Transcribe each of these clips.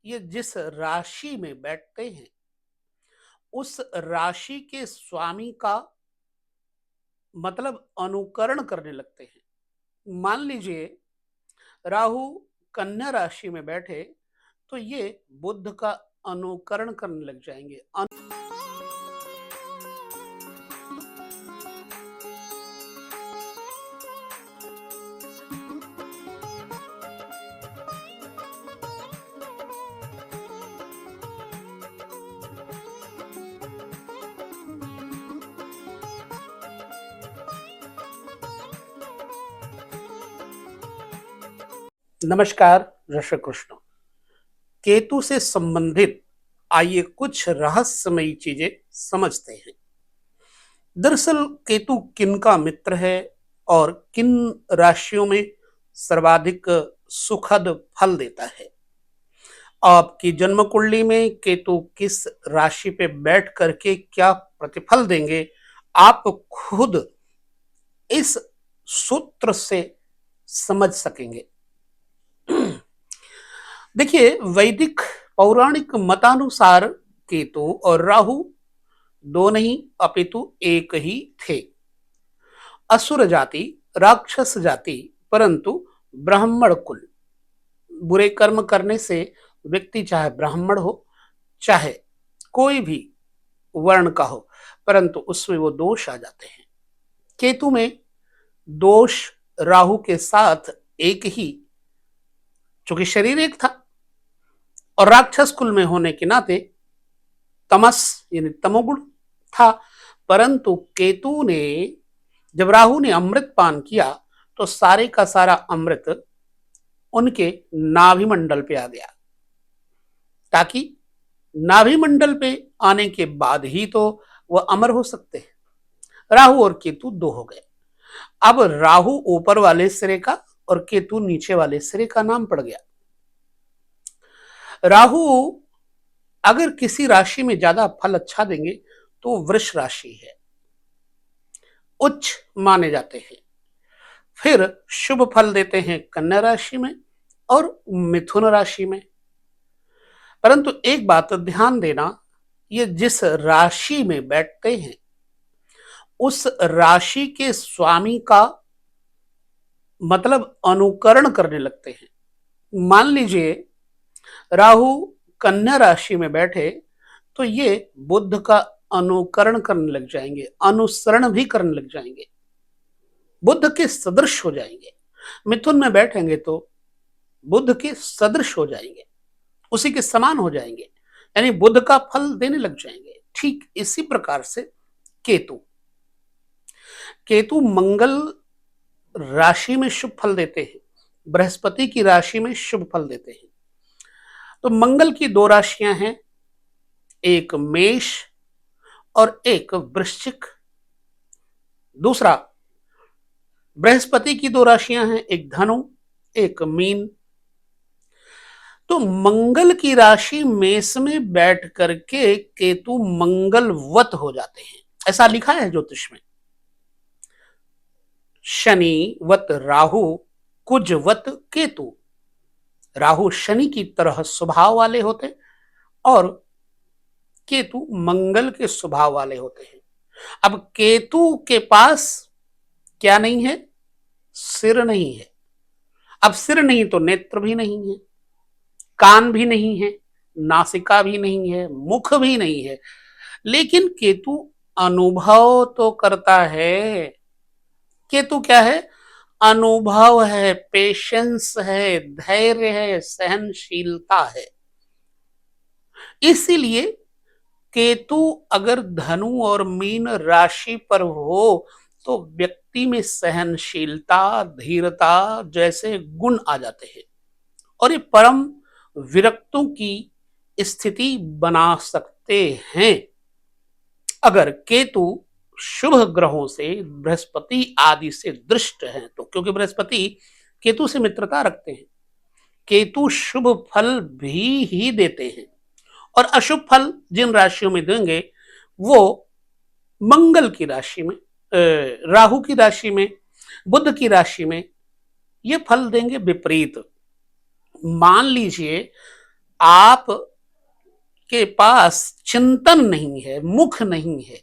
ये जिस राशि में बैठते हैं उस राशि के स्वामी का मतलब अनुकरण करने लगते हैं। मान लीजिए राहु कन्या राशि में बैठे तो ये बुध का अनुकरण करने लग जाएंगे। नमस्कार दर्शक कृष्ण। केतु से संबंधित आइए कुछ रहस्यमयी चीजें समझते हैं। दरअसल केतु किन का मित्र है और किन राशियों में सर्वाधिक सुखद फल देता है। आपकी जन्म कुंडली में केतु किस राशि पे बैठ करके क्या प्रतिफल देंगे, आप खुद इस सूत्र से समझ सकेंगे। देखिए, वैदिक पौराणिक मतानुसार केतु और राहु दो नहीं अपितु एक ही थे। असुर जाति, राक्षस जाति, परंतु ब्राह्मण कुल। बुरे कर्म करने से व्यक्ति चाहे ब्राह्मण हो चाहे कोई भी वर्ण का हो, परंतु उसमें वो दोष आ जाते हैं। केतु में दोष राहु के साथ एक ही, चूंकि शरीर एक था और राक्षस कुल में होने के नाते तमस यानी तमोगुण था, परंतु केतु ने जब राहु ने अमृत पान किया तो सारे का सारा अमृत उनके नाभि मंडल पे आ गया, ताकि नाभि मंडल पे आने के बाद ही तो वह अमर हो सकते हैं। राहु और केतु दो हो गए। अब राहु ऊपर वाले सिरे का और केतु नीचे वाले सिरे का नाम पड़ गया। राहु अगर किसी राशि में ज्यादा फल अच्छा देंगे तो वृष राशि है, उच्च माने जाते हैं। फिर शुभ फल देते हैं कन्या राशि में और मिथुन राशि में। परंतु एक बात ध्यान देना, ये जिस राशि में बैठते हैं उस राशि के स्वामी का मतलब अनुकरण करने लगते हैं। मान लीजिए राहु कन्या राशि में बैठे तो ये बुध का अनुकरण करने लग जाएंगे, अनुसरण भी करने लग जाएंगे, बुध के सदृश हो जाएंगे। मिथुन में बैठेंगे तो बुध के सदृश हो जाएंगे, उसी के समान हो जाएंगे, यानी बुध का फल देने लग जाएंगे। ठीक इसी प्रकार से केतु केतु मंगल राशि में शुभ फल देते हैं, बृहस्पति की राशि में शुभ फल देते हैं। तो मंगल की दो राशियां हैं, एक मेष और एक वृश्चिक। दूसरा बृहस्पति की दो राशियां हैं, एक धनु एक मीन। तो मंगल की राशि मेष में बैठ करके केतु मंगलवत हो जाते हैं, ऐसा लिखा है ज्योतिष में। शनि वत राहु, कुजवत केतु। राहु शनि की तरह स्वभाव वाले होते और केतु मंगल के स्वभाव वाले होते हैं। अब केतु के पास क्या नहीं है? सिर नहीं है। अब सिर नहीं तो नेत्र भी नहीं है, कान भी नहीं है, नासिका भी नहीं है, मुख भी नहीं है, लेकिन केतु अनुभव तो करता है। केतु क्या है? अनुभव है, पेशेंस है, धैर्य है, सहनशीलता है। इसीलिए केतु अगर धनु और मीन राशि पर हो तो व्यक्ति में सहनशीलता, धीरता जैसे गुण आ जाते हैं और ये परम विरक्तों की स्थिति बना सकते हैं। अगर केतु शुभ ग्रहों से, बृहस्पति आदि से दृष्ट हैं तो, क्योंकि बृहस्पति केतु से मित्रता रखते हैं, केतु शुभ फल भी ही देते हैं और अशुभ फल जिन राशियों में देंगे वो मंगल की राशि में, राहु की राशि में, बुध की राशि में ये फल देंगे विपरीत। मान लीजिए आप के पास चिंतन नहीं है, मुख नहीं है,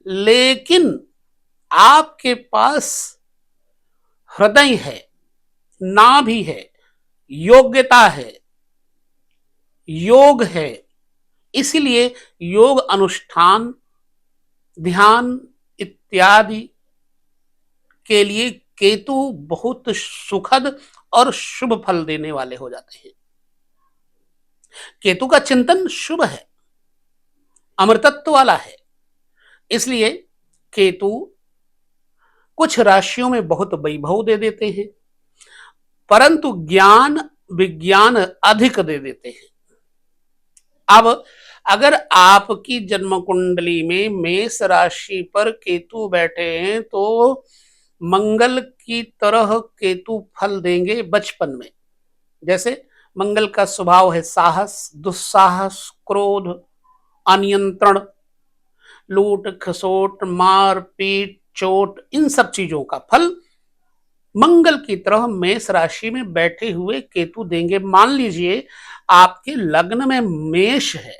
लेकिन आपके पास हृदय है, नाभि है, योग्यता है, योग है। इसलिए योग अनुष्ठान, ध्यान इत्यादि के लिए केतु बहुत सुखद और शुभ फल देने वाले हो जाते हैं। केतु का चिंतन शुभ है, अमृतत्व वाला है। इसलिए केतु कुछ राशियों में बहुत वैभव दे देते हैं, परंतु ज्ञान विज्ञान अधिक दे देते हैं। अब अगर आपकी जन्म कुंडली में मेष राशि पर केतु बैठे हैं तो मंगल की तरह केतु फल देंगे बचपन में। जैसे मंगल का स्वभाव है साहस, दुस्साहस, क्रोध, अनियंत्रण, लूट खसोट, मार पीट, चोट, इन सब चीजों का फल मंगल की तरह मेष राशि में बैठे हुए केतु देंगे। मान लीजिए आपके लग्न में मेष है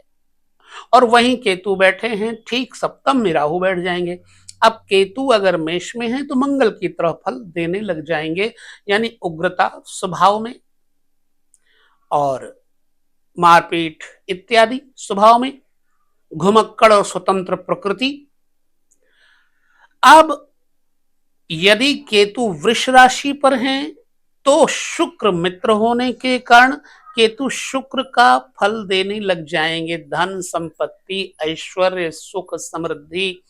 और वहीं केतु बैठे हैं, ठीक सप्तम में राहु बैठ जाएंगे। अब केतु अगर मेष में है तो मंगल की तरह फल देने लग जाएंगे, यानी उग्रता स्वभाव में और मारपीट इत्यादि स्वभाव में, घुमक्कड़ और स्वतंत्र प्रकृति। अब यदि केतु वृष राशि पर हैं तो शुक्र मित्र होने के कारण केतु शुक्र का फल देने लग जाएंगे। धन संपत्ति, ऐश्वर्य, सुख, समृद्धि,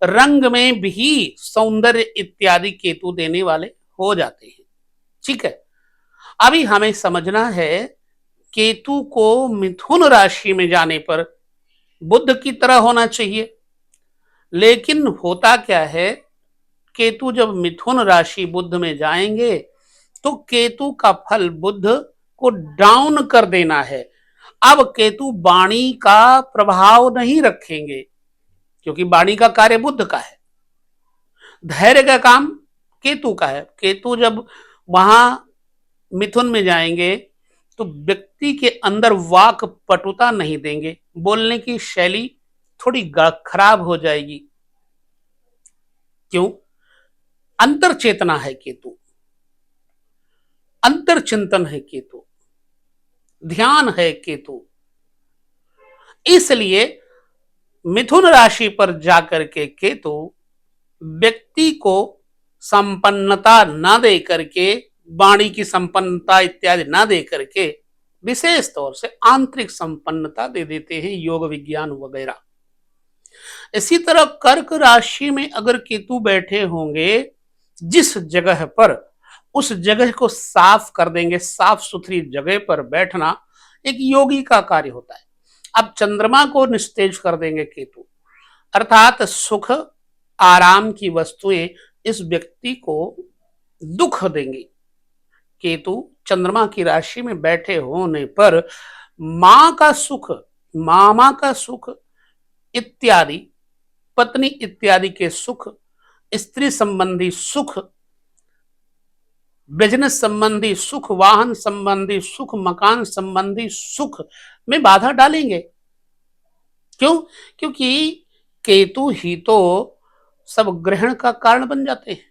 रंग में भी सौंदर्य इत्यादि केतु देने वाले हो जाते हैं। ठीक है, अभी हमें समझना है केतु को मिथुन राशि में जाने पर बुध की तरह होना चाहिए, लेकिन होता क्या है, केतु जब मिथुन राशि बुध में जाएंगे तो केतु का फल बुध को डाउन कर देना है। अब केतु वाणी का प्रभाव नहीं रखेंगे क्योंकि वाणी का कार्य बुध का है, धैर्य का काम केतु का है। केतु जब वहां मिथुन में जाएंगे तो व्यक्ति के अंदर वाक पटुता नहीं देंगे, बोलने की शैली थोड़ी खराब हो जाएगी। क्यों? अंतर चेतना है केतु, अंतर चिंतन है केतु, ध्यान है केतु। इसलिए मिथुन राशि पर जाकर के केतु व्यक्ति को संपन्नता न दे करके, वाणी की संपन्नता इत्यादि न दे करके विशेष तौर से आंतरिक संपन्नता दे देते हैं, योग विज्ञान वगैरह। इसी तरह कर्क राशि में अगर केतु बैठे होंगे जिस जगह पर, उस जगह को साफ कर देंगे। साफ सुथरी जगह पर बैठना एक योगी का कार्य होता है। अब चंद्रमा को निस्तेज कर देंगे केतु, अर्थात सुख आराम की वस्तुएं इस व्यक्ति को दुख देंगी। केतु चंद्रमा की राशि में बैठे होने पर मां का सुख, मामा का सुख इत्यादि, पत्नी इत्यादि के सुख, स्त्री संबंधी सुख, बिजनेस संबंधी सुख, वाहन संबंधी सुख, मकान संबंधी सुख में बाधा डालेंगे। क्यों? क्योंकि केतु ही तो सब ग्रहण का कारण बन जाते हैं।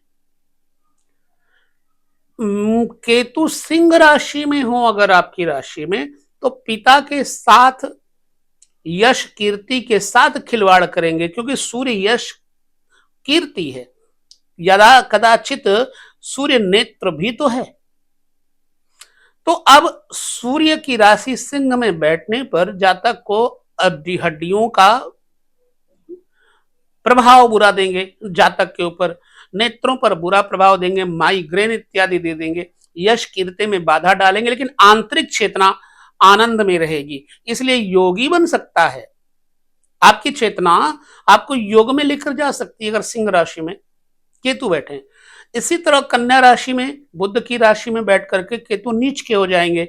केतु सिंह राशि में हो अगर आपकी राशि में, तो पिता के साथ, यश कीर्ति के साथ खिलवाड़ करेंगे, क्योंकि सूर्य यश कीर्ति है, यदा कदाचित सूर्य नेत्र भी तो है। तो अब सूर्य की राशि सिंह में बैठने पर जातक को हड्डियों का प्रभाव बुरा देंगे, जातक के ऊपर नेत्रों पर बुरा प्रभाव देंगे, माइग्रेन इत्यादि दे देंगे, यश कीर्ति में बाधा डालेंगे, लेकिन आंतरिक चेतना आनंद में रहेगी। इसलिए योगी बन सकता है। आपकी चेतना आपको योग में लेकर जा सकती है अगर सिंह राशि में केतु बैठे। इसी तरह कन्या राशि में, बुध की राशि में बैठ करके केतु नीच के हो जाएंगे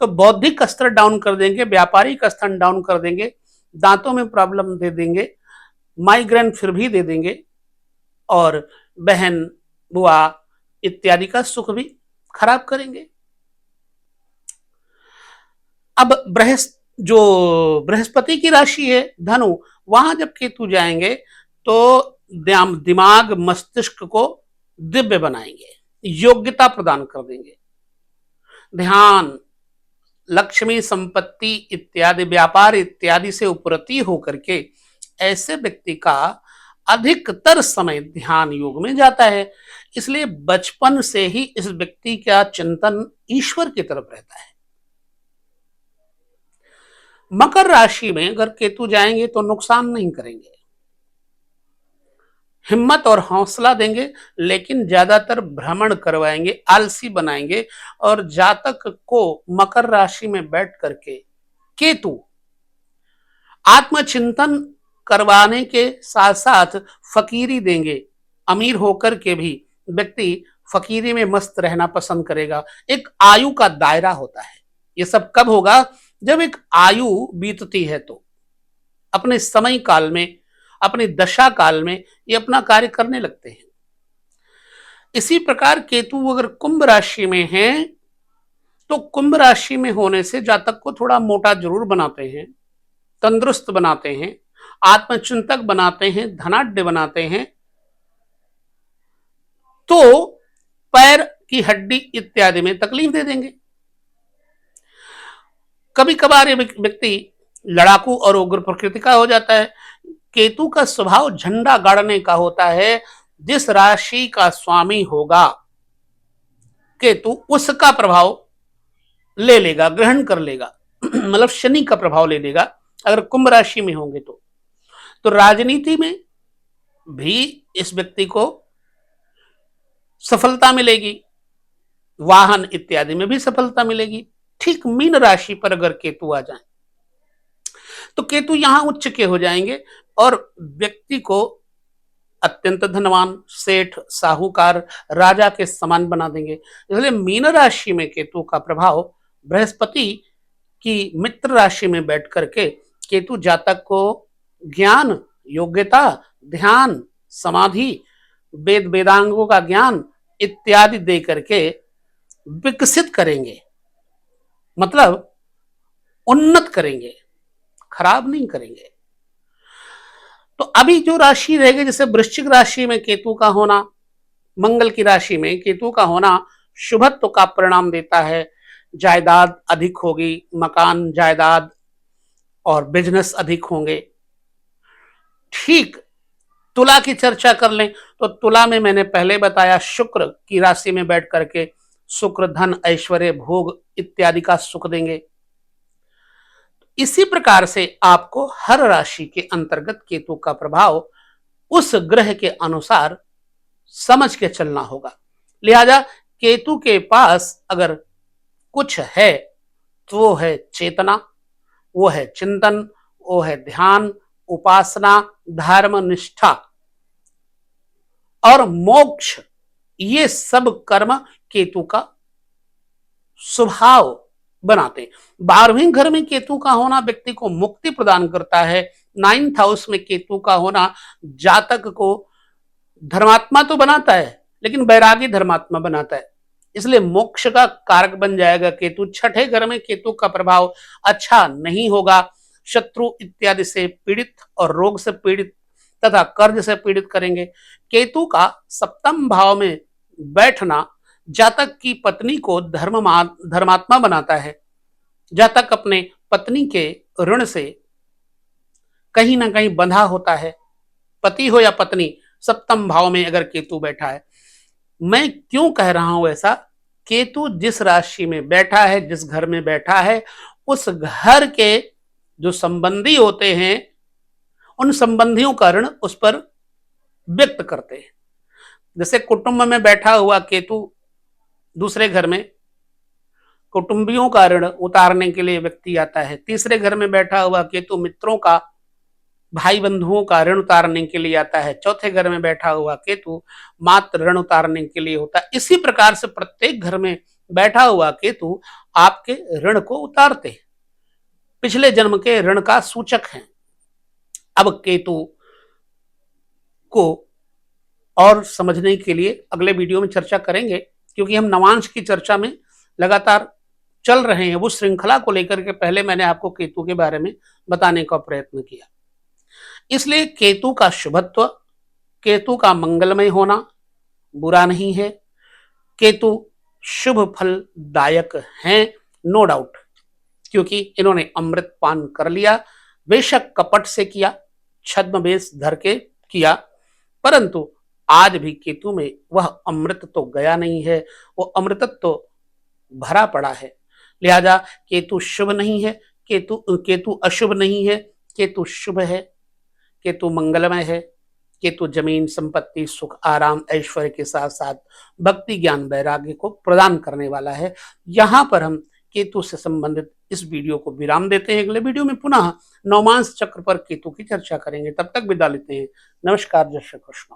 तो बौद्धिक स्तर डाउन कर देंगे, व्यापारिक स्तर डाउन कर देंगे, दांतों में प्रॉब्लम दे देंगे, माइग्रेन फिर भी दे देंगे, और बहन बुआ इत्यादि का सुख भी खराब करेंगे। अब बृहस्पति की राशि है धनु, वहां जब केतु जाएंगे तो दिमाग मस्तिष्क को दिव्य बनाएंगे, योग्यता प्रदान कर देंगे। ध्यान, लक्ष्मी, संपत्ति इत्यादि, व्यापार इत्यादि से उपरति होकर के ऐसे व्यक्ति का अधिकतर समय ध्यान योग में जाता है। इसलिए बचपन से ही इस व्यक्ति का चिंतन ईश्वर की तरफ रहता है। मकर राशि में अगर केतु जाएंगे तो नुकसान नहीं करेंगे, हिम्मत और हौसला देंगे, लेकिन ज्यादातर भ्रमण करवाएंगे, आलसी बनाएंगे। और जातक को मकर राशि में बैठ करके केतु आत्मचिंतन करवाने के साथ साथ फकीरी देंगे। अमीर होकर के भी व्यक्ति फकीरी में मस्त रहना पसंद करेगा। एक आयु का दायरा होता है। ये सब कब होगा? जब एक आयु बीतती है तो अपने समय काल में, अपनी दशा काल में ये अपना कार्य करने लगते हैं। इसी प्रकार केतु अगर कुंभ राशि में है तो कुंभ राशि में होने से जातक को थोड़ा मोटा जरूर बनाते हैं, तंदुरुस्त बनाते हैं, आत्मचिंतक बनाते हैं, धनाढ्य बनाते हैं। तो पैर की हड्डी इत्यादि में तकलीफ दे देंगे। कभी कभार ये व्यक्ति लड़ाकू और उग्र प्रकृति का हो जाता है। केतु का स्वभाव झंडा गाड़ने का होता है। जिस राशि का स्वामी होगा केतु, उसका प्रभाव ले लेगा, ग्रहण कर लेगा। मतलब शनि का प्रभाव ले लेगा अगर कुंभ राशि में होंगे तो राजनीति में भी इस व्यक्ति को सफलता मिलेगी, वाहन इत्यादि में भी सफलता मिलेगी। ठीक मीन राशि पर अगर केतु आ जाए तो केतु यहां उच्च के हो जाएंगे और व्यक्ति को अत्यंत धनवान, सेठ, साहूकार, राजा के समान बना देंगे। इसलिए मीन राशि में केतु का प्रभाव बृहस्पति की मित्र राशि में बैठ करके केतु जातक को ज्ञान, योग्यता, ध्यान, समाधि, वेद वेदांगों का ज्ञान इत्यादि दे करके विकसित करेंगे, मतलब उन्नत करेंगे, खराब नहीं करेंगे। तो अभी जो राशि रहेगी, जैसे वृश्चिक राशि में केतु का होना, मंगल की राशि में केतु का होना शुभत्व का परिणाम देता है। जायदाद अधिक होगी, मकान, जायदाद और बिजनेस अधिक होंगे। ठीक तुला की चर्चा कर लें तो तुला में मैंने पहले बताया शुक्र की राशि में बैठ करके शुक्र धन, ऐश्वर्य, भोग इत्यादि का सुख देंगे। इसी प्रकार से आपको हर राशि के अंतर्गत केतु का प्रभाव उस ग्रह के अनुसार समझ के चलना होगा। लिहाजा केतु के पास अगर कुछ है तो वो है चेतना, वो है चिंतन, वो है ध्यान, उपासना, धर्म, निष्ठा और मोक्ष। ये सब कर्म केतु का स्वभाव बनाते हैं। 12वें घर में केतु का होना व्यक्ति को मुक्ति प्रदान करता है। 9th हाउस में केतु का होना जातक को धर्मात्मा तो बनाता है लेकिन वैरागी धर्मात्मा बनाता है, इसलिए मोक्ष का कारक बन जाएगा केतु। 6ठे घर में केतु का प्रभाव अच्छा नहीं होगा। शत्रु इत्यादि से पीड़ित और रोग से पीड़ित तथा कर्ज से पीड़ित करेंगे। केतु का 7म भाव में बैठना जातक की पत्नी को धर्मात्मा बनाता है। जातक अपने पत्नी के ऋण से कहीं ना कहीं बंधा होता है। पति हो या पत्नी, 7म भाव में अगर केतु बैठा है। मैं क्यों कह रहा हूं ऐसा? केतु जिस राशि में बैठा है, जिस घर में बैठा है, उस घर के जो संबंधी होते हैं उन संबंधियों का ऋण उस पर व्यक्त करते हैं। जैसे कुटुंब में बैठा हुआ केतु दूसरे घर में कुटुंबियों का ऋण उतारने के लिए व्यक्ति आता है। तीसरे घर में बैठा हुआ केतु मित्रों का, भाई बंधुओं का ऋण उतारने के लिए आता है। चौथे घर में बैठा हुआ केतु मात्र ऋण उतारने के लिए होता है। इसी प्रकार से प्रत्येक घर में बैठा हुआ केतु आपके ऋण को उतारते हैं, पिछले जन्म के ऋण का सूचक है। अब केतु को और समझने के लिए अगले वीडियो में चर्चा करेंगे, क्योंकि हम नवांश की चर्चा में लगातार चल रहे हैं वो श्रृंखला को लेकर के पहले मैंने आपको केतु के बारे में बताने का प्रयत्न किया। इसलिए केतु का शुभत्व, केतु का मंगलमय होना बुरा नहीं है। केतु शुभ फलदायक हैं, नो डाउट, क्योंकि इन्होंने अमृत पान कर लिया, बेशक कपट से किया, छद्म वेश धर के किया, परंतु आज भी केतु में वह अमृत तो गया नहीं है, वो अमृतत्व तो भरा पड़ा है। लिहाजा केतु शुभ नहीं है, केतु केतु अशुभ नहीं है, केतु शुभ है, केतु मंगलमय है। केतु जमीन, संपत्ति, सुख, आराम, ऐश्वर्य के साथ साथ भक्ति, ज्ञान, वैराग्य को प्रदान करने वाला है। यहाँ पर हम केतु से संबंधित इस वीडियो को विराम देते हैं। अगले वीडियो में पुनः नवमांश चक्र पर केतु की चर्चा करेंगे। तब तक विदा लेते हैं। नमस्कार, जय श्री कृष्ण।